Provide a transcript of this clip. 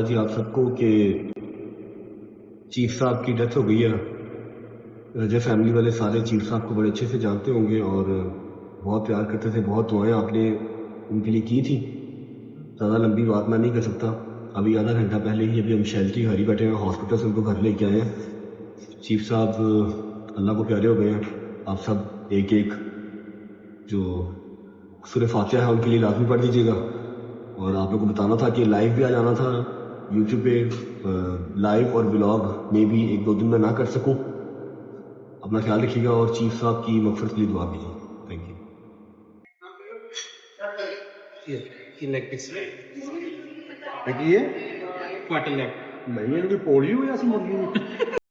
जी आप सबको कि चीफ साहब की डेथ हो गई है। रजा फैमिली वाले सारे चीफ साहब को बड़े अच्छे से जानते होंगे और बहुत प्यार करते थे, बहुत दुआएं आपने उनके लिए की थी। ज़्यादा लंबी बात मैं नहीं कर सकता। अभी आधा घंटा पहले ही अभी हम शैलटी घर ही बैठे हैं, हॉस्पिटल से उनको घर लेके आए हैं। चीफ साहब अल्लाह को प्यारे हो गए हैं। आप सब एक एक जो सूरह फातिहा है उनके लिए लाजमी पढ़ दीजिएगा। और आप लोग को बताना था कि लाइव भी आ जाना था यूट्यूब पे। लाइव और ब्लॉग में भी एक दो दिन में ना कर सकूं। अपना ख्याल रखिएगा और चीफ साहब की मगफरत के लिए दुआ कीजिए। Thank you. leg piece. देखिए Quarter leg. नहीं, कोई पोलियो या सी मुर्गी